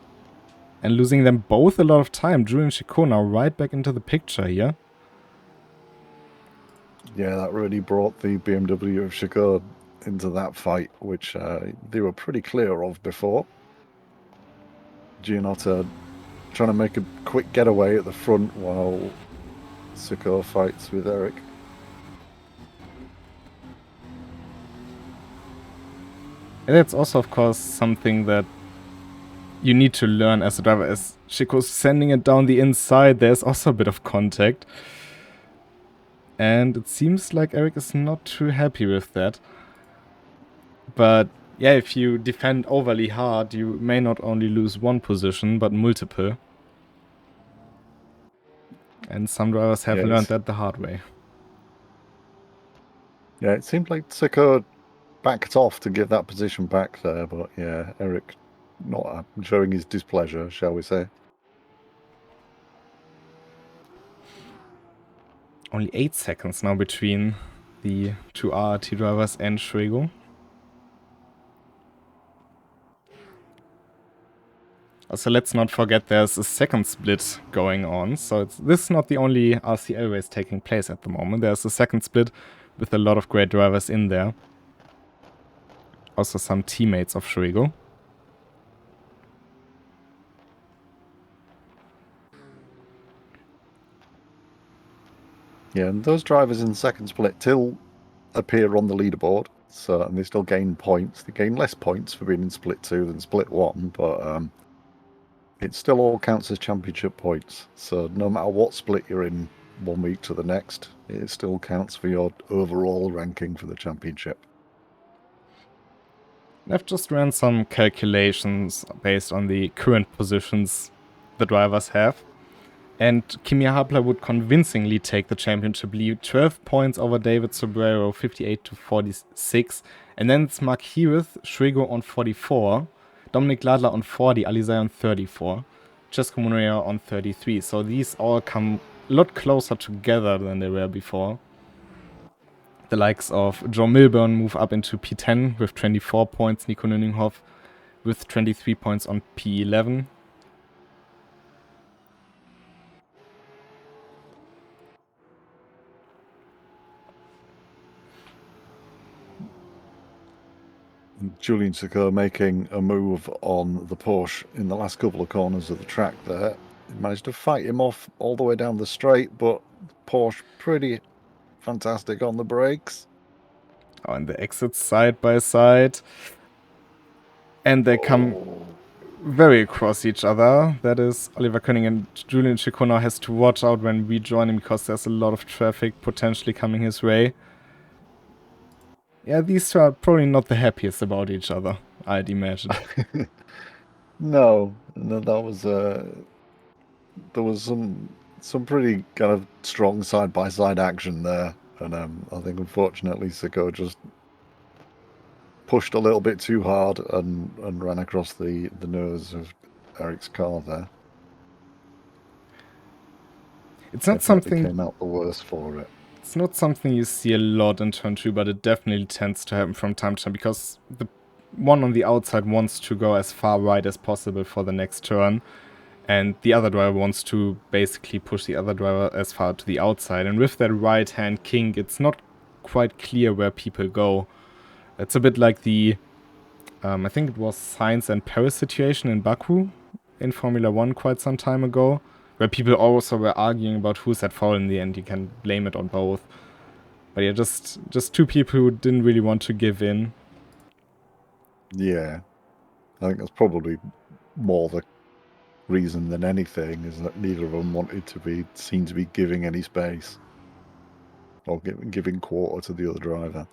And losing them both a lot of time. Julian Chico now right back into the picture here. Yeah, that really brought the BMW of Chico into that fight, which they were pretty clear of before. Giannotto trying to make a quick getaway at the front while Chico fights with Eric. And that's also, of course, something that you need to learn as a driver. As Chico's sending it down the inside, there's also a bit of contact. And it seems like Eric is not too happy with that. But yeah, if you defend overly hard, you may not only lose one position, but multiple. And some drivers have learned that the hard way. Yeah, it seemed like Chico backed off to give that position back there, but yeah, Eric not showing his displeasure, shall we say. Only 8 seconds now between the two RRT drivers and Schwego. Also, let's not forget there's a second split going on. So this is not the only RCL race taking place at the moment. There's a second split with a lot of great drivers in there. Also some teammates of Schwego. Yeah, and those drivers in the second split still appear on the leaderboard, so and they still gain points. They gain less points for being in split 2 than split 1, but it still all counts as championship points. So no matter what split you're in 1 week to the next, it still counts for your overall ranking for the championship. I've just ran some calculations based on the current positions the drivers have. And Kimi Hapler would convincingly take the championship lead. 12 points over David Sobrero, 58 to 46. And then it's Mark Heareth, Schwego on 44, Dominic Ladler on 40, Alizai on 34, Cesco Moreira on 33. So these all come a lot closer together than they were before. The likes of Joe Milburn move up into P10 with 24 points, Nico Nunninghoff with 23 points on P11. Julian Sicko making a move on the Porsche in the last couple of corners of the track there. He managed to fight him off all the way down the straight, but Porsche pretty fantastic on the brakes. Oh, and the exits side by side. And they come very across each other. That is, Oliver Koenig and Julian Sicko now has to watch out when we join him because there's a lot of traffic potentially coming his way. Yeah, these two are probably not the happiest about each other, I'd imagine. No, that was there was some pretty kind of strong side by side action there, and I think unfortunately Sicko just pushed a little bit too hard and ran across the nose of Eric's car there. It's not Definitely something came out the worse for it. It's not something you see a lot in turn 2, but it definitely tends to happen from time to time because the one on the outside wants to go as far right as possible for the next turn, and the other driver wants to basically push the other driver as far to the outside. And with that right hand kink, it's not quite clear where people go. It's a bit like the, I think it was Sainz and Paris situation in Baku in Formula 1 quite some time ago, where people also were arguing about who's at fault in the end. You can blame it on both. But yeah, just two people who didn't really want to give in. Yeah, I think that's probably more the reason than anything, is that neither of them wanted to be seen to be giving any space or giving quarter to the other driver.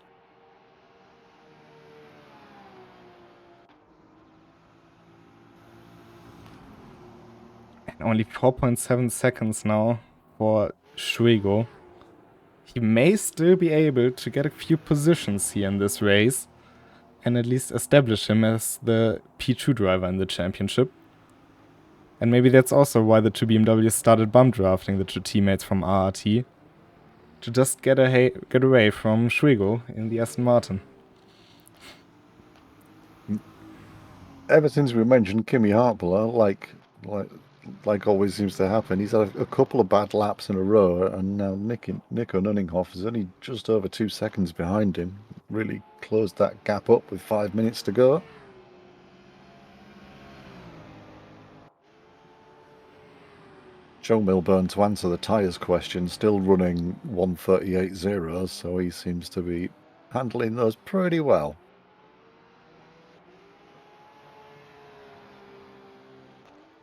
And only 4.7 seconds now for Schwego. He may still be able to get a few positions here in this race and at least establish him as the P2 driver in the championship. And maybe that's also why the two BMWs started bump drafting the two teammates from RRT to just get away from Schwego in the Aston Martin. Ever since we mentioned Kimi Hartpler, like always seems to happen, he's had a couple of bad laps in a row, and now Nico Nunninghoff is only just over 2 seconds behind him. Really closed that gap up with 5 minutes to go. Joe Milburn, to answer the tyres question, still running 138.0, so he seems to be handling those pretty well.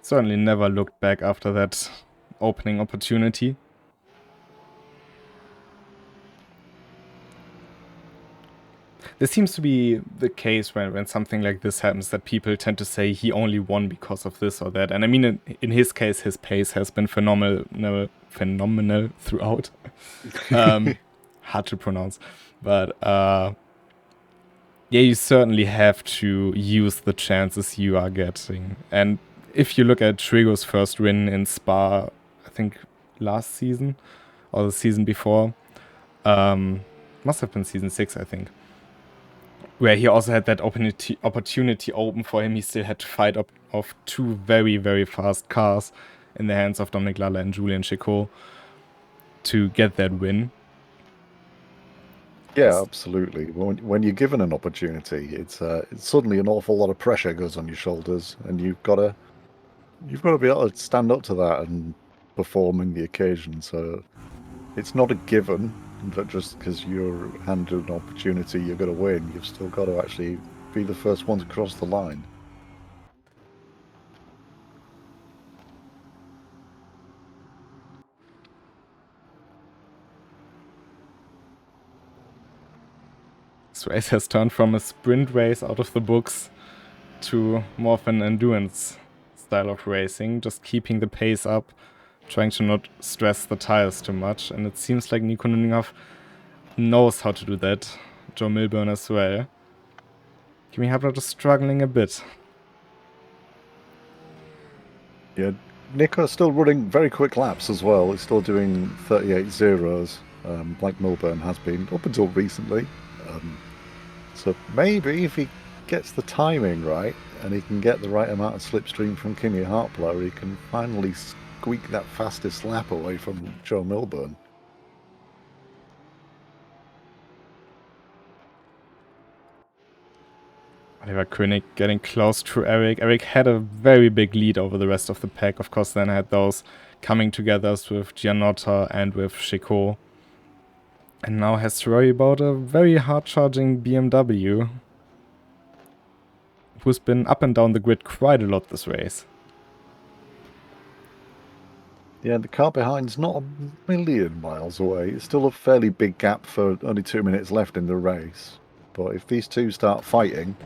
Certainly never looked back after that opening opportunity. This seems to be the case when something like this happens, that people tend to say he only won because of this or that. And I mean, in his case, his pace has been phenomenal throughout. Hard to pronounce. But yeah, you certainly have to use the chances you are getting. And if you look at Schwego's first win in Spa, I think last season or the season before, must have been season 6, I think, where he also had that opportunity open for him. He still had to fight off two very, very fast cars in the hands of Dominic Lalla and Julian Sicko to get that win. Yeah, absolutely. When you're given an opportunity, it's suddenly an awful lot of pressure goes on your shoulders, and you've got to be able to stand up to that and perform in the occasion. So it's not a given that just because you're handed an opportunity you're going to win. You've still got to actually be the first one to cross the line. This race has turned from a sprint race out of the books to more of an endurance style of racing, just keeping the pace up, trying to not stress the tires too much. And it seems like Nico Nunninghoff knows how to do that. Joe Milburn as well. Kimi Hartpler just struggling a bit. Yeah, Nico's still running very quick laps as well. He's still doing 38 zeros, like Milburn has been up until recently. So maybe if he gets the timing right and he can get the right amount of slipstream from Kimi Hartpler, he can finally squeak that fastest lap away from Joe Milburn. Oliver König getting close to Eric. Eric had a very big lead over the rest of the pack. Of course, then had those coming together with Giannotta and with Chico. And now has to worry about a very hard-charging BMW, who's been up and down the grid quite a lot this race. Yeah, the car behind's not a million miles away. It's still a fairly big gap for only 2 minutes left in the race. But if these two start fighting,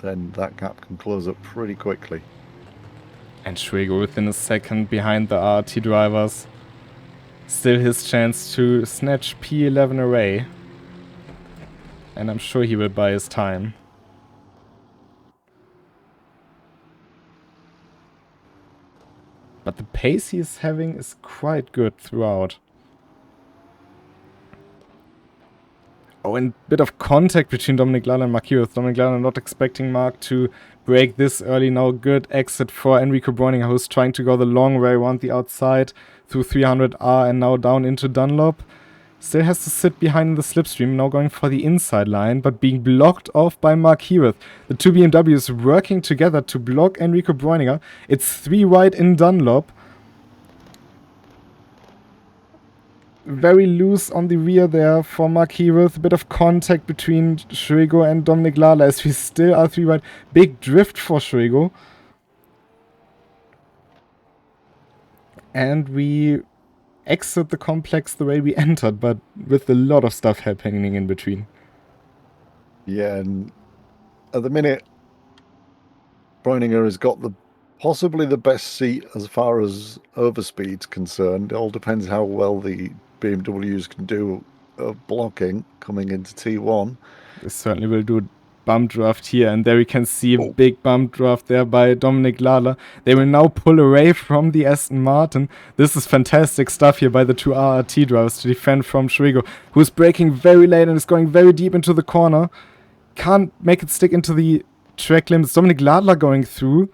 then that gap can close up pretty quickly. And Schwego within a second behind the RT drivers. Still his chance to snatch P11 away. And I'm sure he will buy his time. But the pace he's having is quite good throughout. Oh, and a bit of contact between Dominic Lala and Mark Hewitt. Dominic Lala not expecting Mark to break this early. Now good exit for Enrico Bräuninger, who's trying to go the long way around the outside through 300R and now down into Dunlop. Still has to sit behind the slipstream, now going for the inside line, but being blocked off by Mark Hewitt. The two BMWs working together to block Enrico Bräuninger. It's 3 wide in Dunlop. Very loose on the rear there for Mark Hewitt. A bit of contact between Schwego and Dominic Lala as we still are 3 wide. Big drift for Schwego. And we exit the complex the way we entered, but with a lot of stuff happening in between. Yeah, and at the minute, Bräuninger has got possibly the best seat as far as overspeed's concerned. It all depends how well the BMWs can do blocking coming into T1. They certainly will do a bump draft here, and there we can see a big bump draft there by Dominic Lala. They will now pull away from the Aston Martin. This is fantastic stuff here by the two RRT drivers to defend from Schwego, who's braking very late and is going very deep into the corner. Can't make it stick into the track limits. Dominic Lala going through,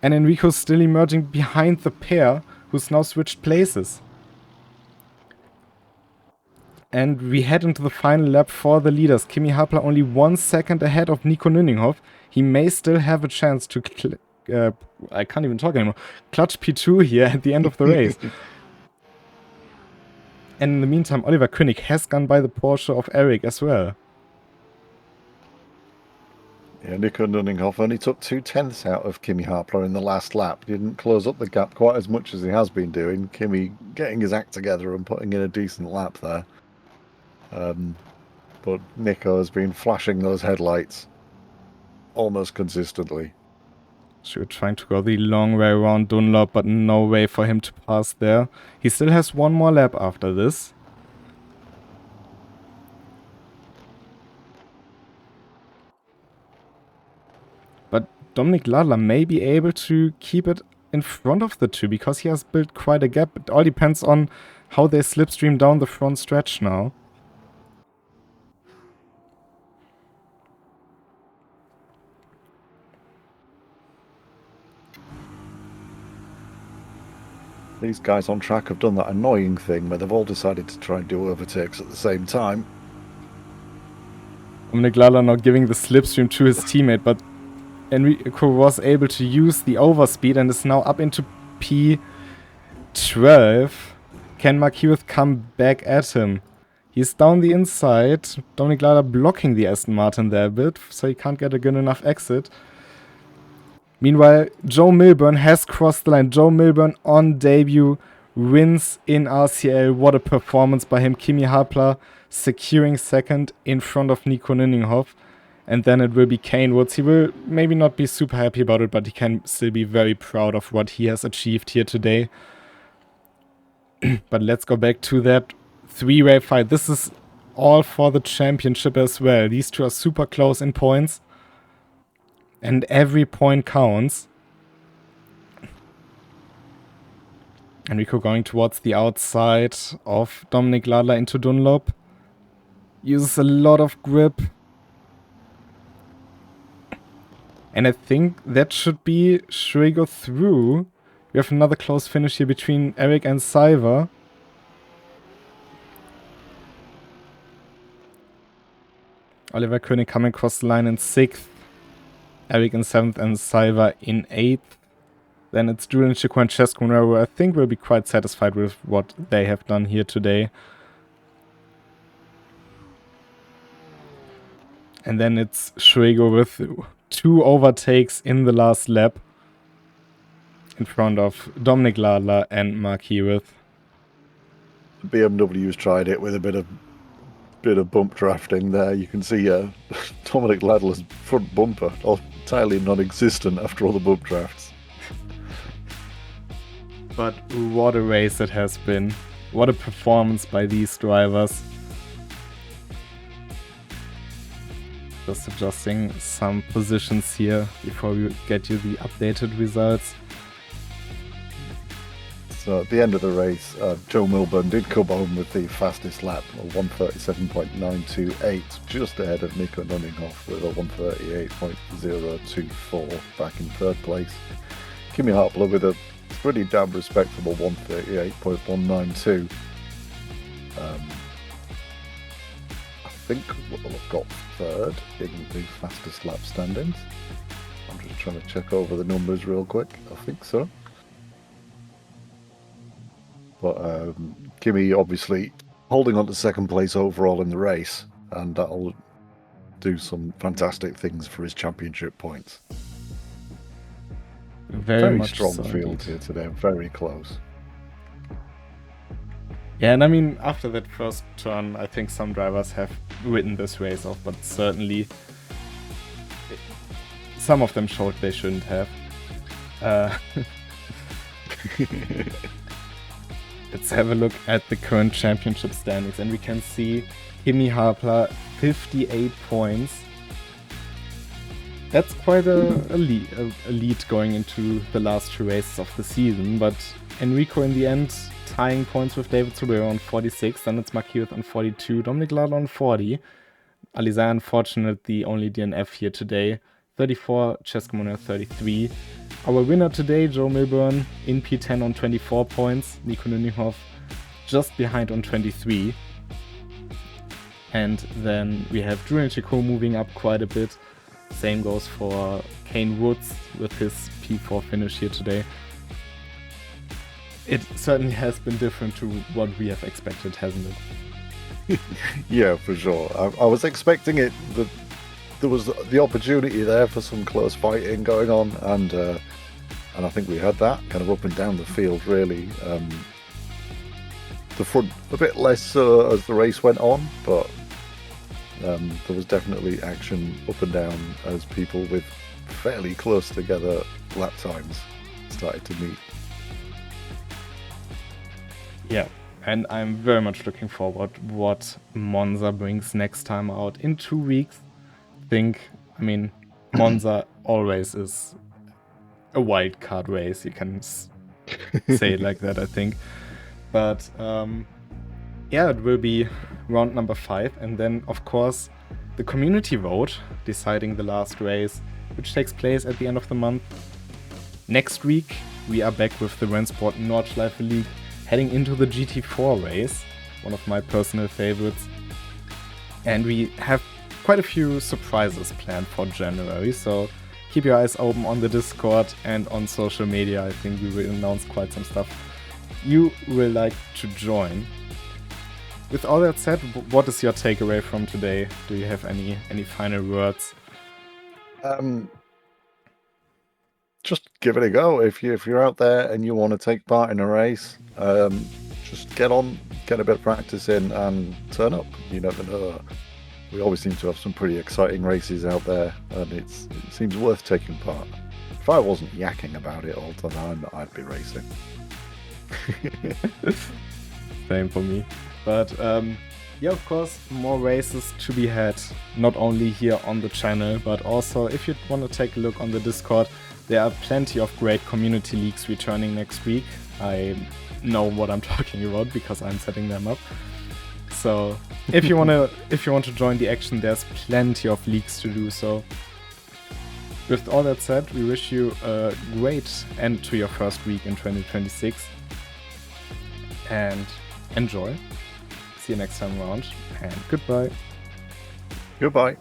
and Enrico's still emerging behind the pair, who's now switched places. And we head into the final lap for the leaders. Kimi Hapler only 1 second ahead of Nico Nüninghoff. He may still have a chance to, I can't even talk anymore, clutch P2 here at the end of the race. And in the meantime, Oliver König has gone by the Porsche of Eric as well. Yeah, Nico Nüninghoff only took 2/10 out of Kimi Hapler in the last lap. He didn't close up the gap quite as much as he has been doing. Kimi getting his act together and putting in a decent lap there. But Nico has been flashing those headlights almost consistently. So we're trying to go the long way around Dunlop, but no way for him to pass there. He still has 1 more lap after this. But Dominic Lala may be able to keep it in front of the two because he has built quite a gap. It all depends on how they slipstream down the front stretch now. These guys on track have done that annoying thing where they've all decided to try and do overtakes at the same time. Dominic Lala now giving the slipstream to his teammate, but Enrico was able to use the overspeed and is now up into P12. Can Mark Hewitt come back at him? He's down the inside. Dominic Lala blocking the Aston Martin there a bit, so he can't get a good enough exit. Meanwhile, Joe Milburn has crossed the line. Joe Milburn on debut wins in RCL. What a performance by him. Kimi Hapler securing second in front of Nico Nüninghoff. And then it will be Kane Woods. He will maybe not be super happy about it, but he can still be very proud of what he has achieved here today. But let's go back to that 3-way fight. This is all for the championship as well. These two are super close in points. And every point counts. Enrico going towards the outside of Dominic Lala into Dunlop. Uses a lot of grip. And I think that should be Schwego through. We have another close finish here between Eric and Cyver. Oliver Koenig coming across the line in 6th. Eric in 7th and Salva in 8th. Then it's Julian Chico and Cesco who I think will be quite satisfied with what they have done here today. And then it's Shuego with 2 overtakes in the last lap in front of Dominic Ladler and Mark Hewitt. BMW's tried it with a bit of bump drafting there. You can see Dominic Ladler's front bumper entirely non-existent after all the bump drafts. But what a race it has been. What a performance by these drivers. Just adjusting some positions here before we get you the updated results. So at the end of the race, Joe Milburn did come home with the fastest lap of 1:37.928, just ahead of Nico Nunninghoff with a 1:38.024 back in 3rd place. Kimi Harpler with a pretty damn respectable 1:38.192. I think we'll have got 3rd in the fastest lap standings. I'm just trying to check over the numbers real quick. I think so. But Kimi obviously holding on to 2nd place overall in the race, and that'll do some fantastic things for his championship points. Very strong so field here today, very close. Yeah, and I mean, after that first turn, I think some drivers have written this race off, but certainly some of them showed they shouldn't have. Let's have a look at the current championship standings, and we can see Kimi Harpler 58 points. That's quite a lead going into the last 2 races of the season, but Enrico in the end tying points with David Subaru on 46, then it's Mark Hewitt on 42, Dominic Ladler on 40, Alizar unfortunate the only DNF here today, 34, Cesco Moner 33. Our winner today, Joe Milburn, in P10 on 24 points. Nico Nunninghoff just behind on 23. And then we have Julian Chico moving up quite a bit. Same goes for Kane Woods with his P4 finish here today. It certainly has been different to what we have expected, hasn't it? Yeah, for sure. I was expecting it. There was the opportunity there for some close fighting going on, and I think we had that kind of up and down the field, really. The front a bit less so as the race went on, but there was definitely action up and down as people with fairly close together lap times started to meet. Yeah, and I'm very much looking forward what Monza brings next time out in 2 weeks. I mean, Monza always is a wild card race, you can say it like that, I think. But yeah, it will be round number 5, and then of course the community vote deciding the last race, which takes place at the end of the month. Next week we are back with the RENNSPORT Nordschleife League, heading into the GT4 race, one of my personal favorites. And we have quite a few surprises planned for January, so keep your eyes open on the Discord and on social media. I think we will announce quite some stuff you will like to join. With all that said, what is your takeaway from today? Do you have any final words? Just give it a go. If you're out there and you want to take part in a race, just get a bit of practice in and turn up. You never know. We always seem to have some pretty exciting races out there, and it seems worth taking part. If I wasn't yakking about it all the time, I'd be racing. Same for me. But yeah, of course, more races to be had, not only here on the channel, but also if you want to take a look on the Discord, there are plenty of great community leagues returning next week. I know what I'm talking about because I'm setting them up. So if you want to join the action, there's plenty of leagues to do so. With all that said, we wish you a great end to your first week in 2026. And enjoy. See you next time around, and goodbye. Goodbye.